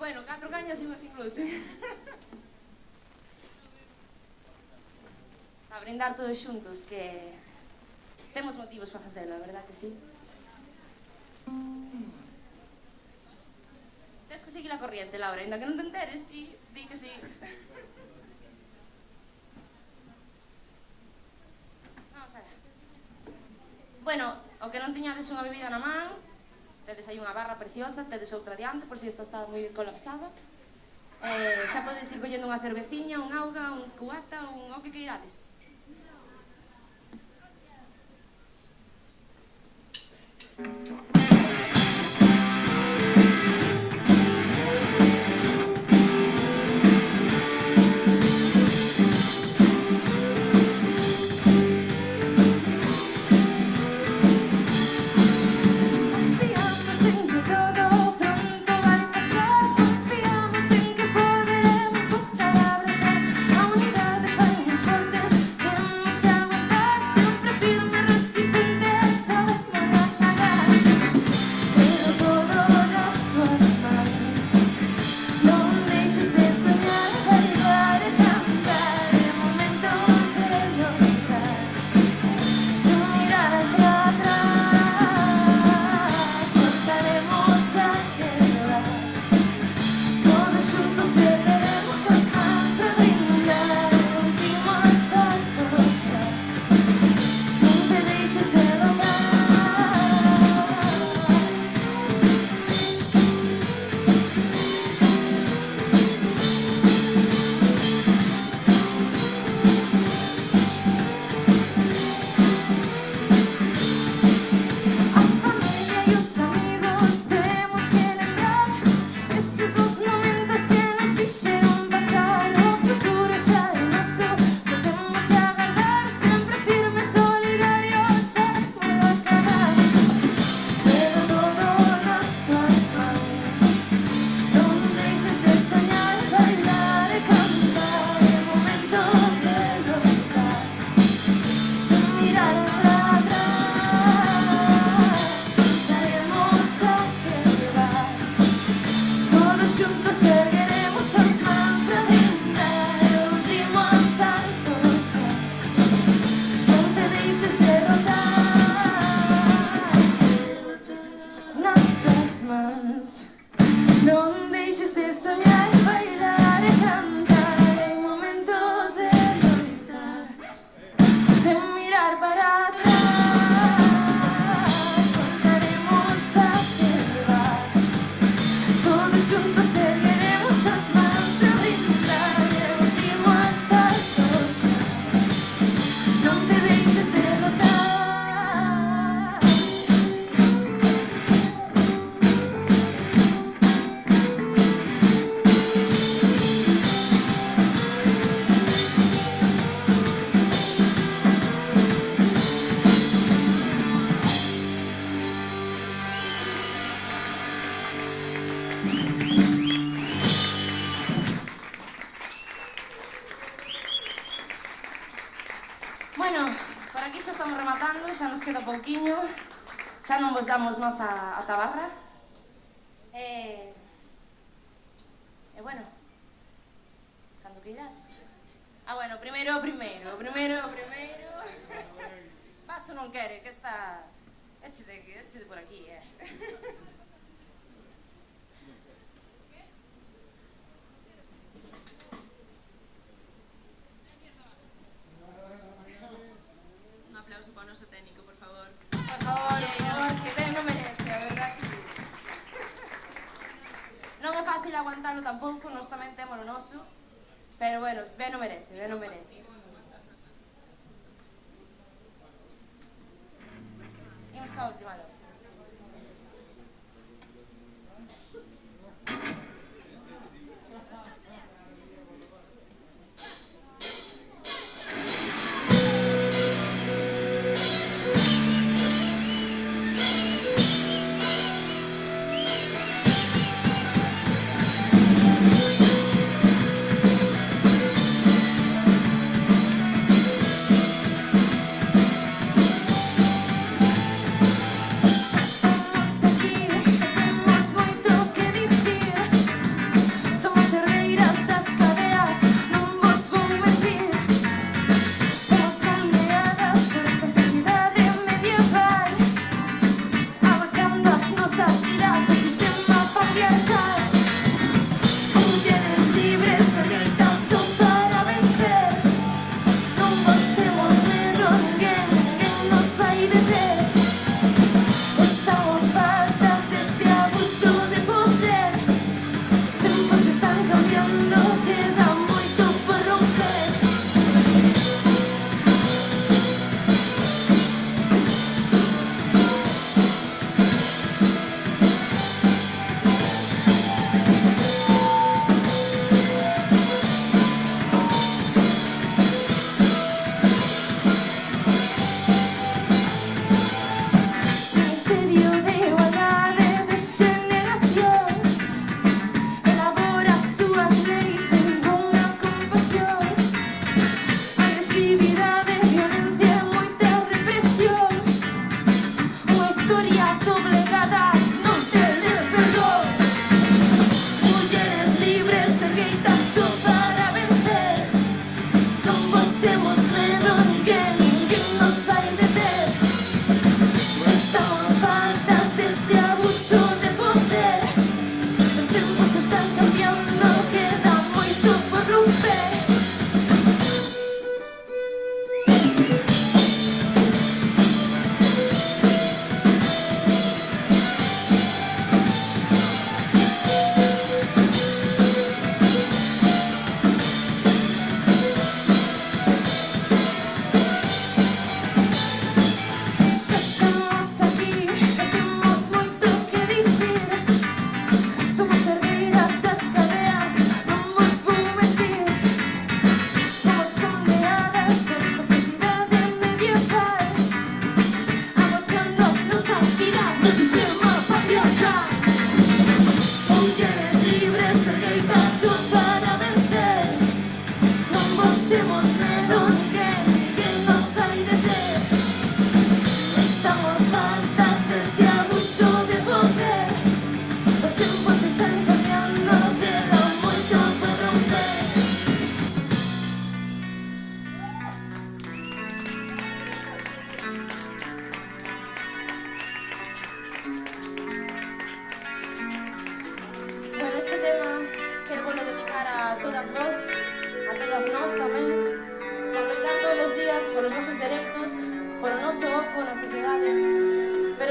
Bueno, 4 cañas e unha sin gluten. A brindar todos xuntos, que temos motivos para facelo, a verdad que sí? Tens que seguir a corriente, Laura, ainda que non te enteres, di que sí. Vamos a ver. Bueno, o que non tiñades unha bebida na man, Tedes aí unha barra preciosa, tedes outra diante, por si esta está moi colapsada. Xa podes ir collendo unha cerveciña, un auga, un cubata, o que queirades. Bueno, por aquí xa estamos rematando, xa nos queda pouquiño, xa non vos damos máis a tabarra. Bueno, cando que irás? Bueno, primeiro. Paso non quere, que está... Eche de por aquí, Un aplauso para o noso técnico, por favor. Por favor, que ten non merece, a verdad que sí. Non é fácil aguantalo tampouco, nos tamén temos o noso, pero bueno, ben non merece. Imos ca última, non?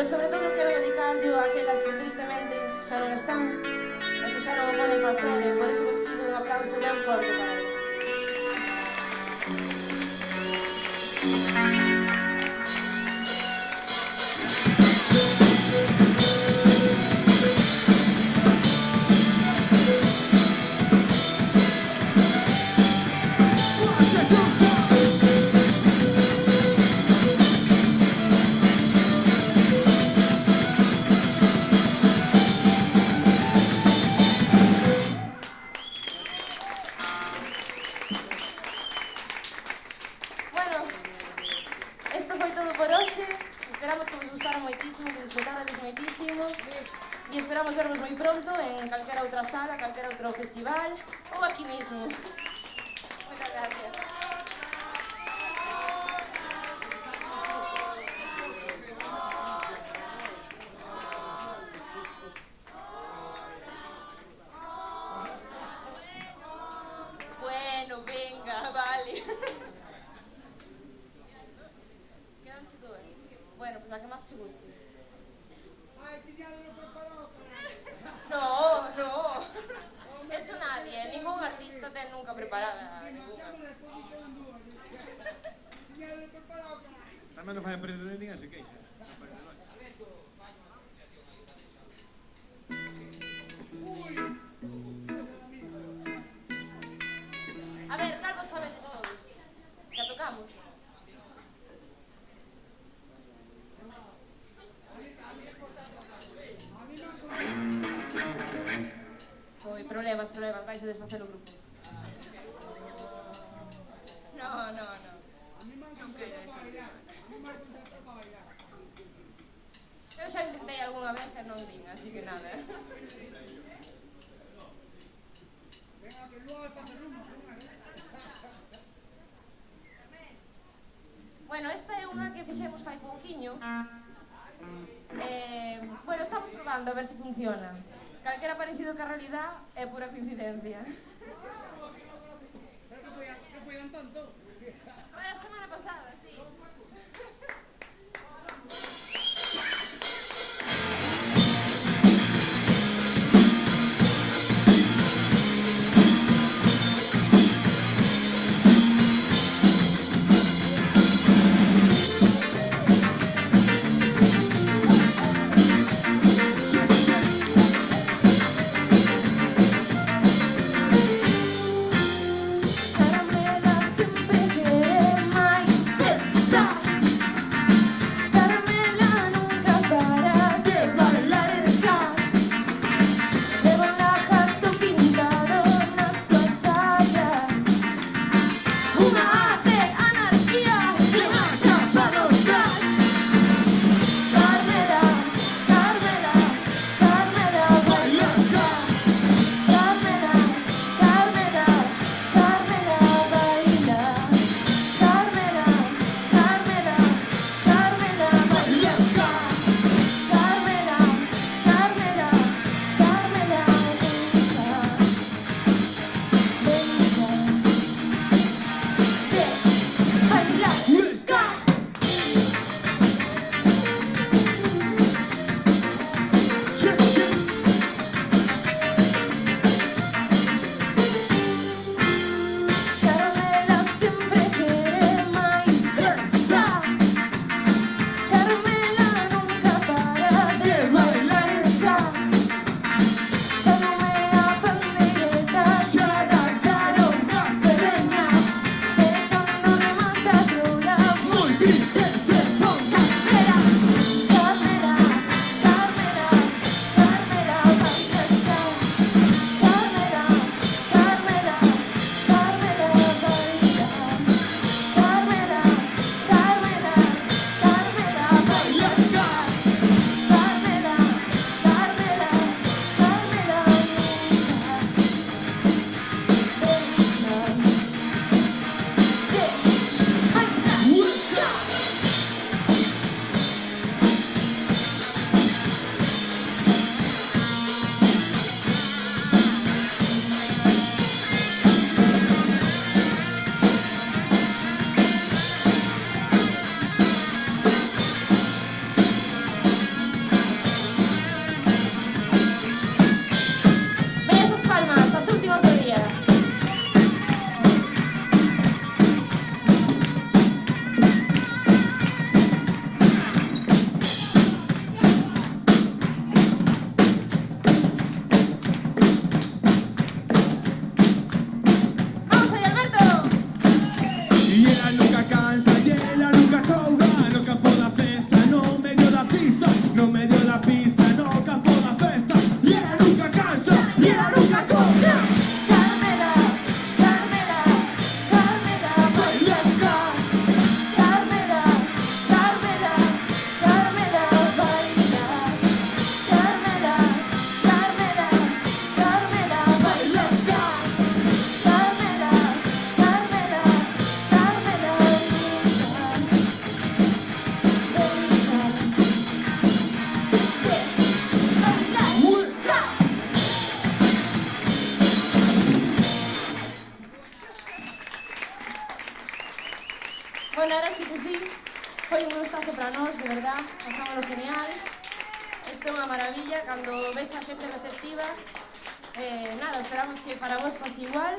sobre todo quero dedicarlo a aquelas que tristemente xa non están e que xa non o poden facer, e por iso vos pido un aplauso ben forte para eles. Bueno, isto foi todo por hoxe. Esperamos que vos gustara moitísimo, que disfrutarades moitísimo. E esperamos vervos moi pronto en calquera outra sala, calquera outro festival ou aquí mismo. Moitas gracias. Bueno, venga, vale. Quedanse dúas. Bueno, pues a que máis che guste. No, no. Eso nadie, ningún artista ten nunca preparada ninguna. Tamén non vai aprender ninguén se queixa. A ver, tal vos sabedes todos. Ya tocamos. Oi, problemas, vais a desfacer o grupo. No. Eu xa intentei algunha vez e non vin, así que nada. Bueno, esta é unha que fixemos fai pouquiño. Bueno, estamos probando a ver se funciona. Calquera parecido que a realidad é pura coincidencia. Que foi un tonto? Foi a semana pasada, sí. para nós, de verdad, pasámoslo genial. Isto é unha maravilla, cando ves a xente receptiva. Nada, esperamos que para vos pase igual.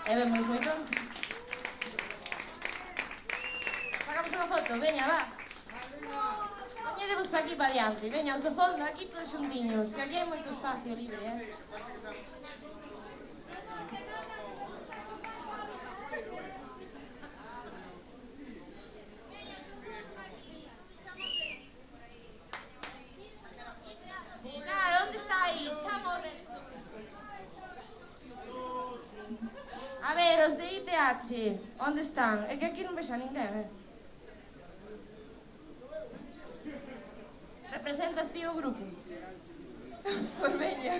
E vemos moi pronto. Sacamos unha foto, veña, va. Poñedevos pa aquí pa diante, veña, os do fondo, aquí todos xuntiños, que aquí hai moito espacio libre, Claro, onde está aí? Chamo o resto. A ver, os de ITH, onde están? É que aquí non vexo a ninguén, Representas ti o grupo? Pois veña.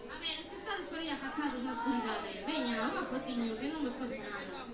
A ver, se estades por aí agachados na oscuridade, veña, unha fotiño, que non vos costa nada.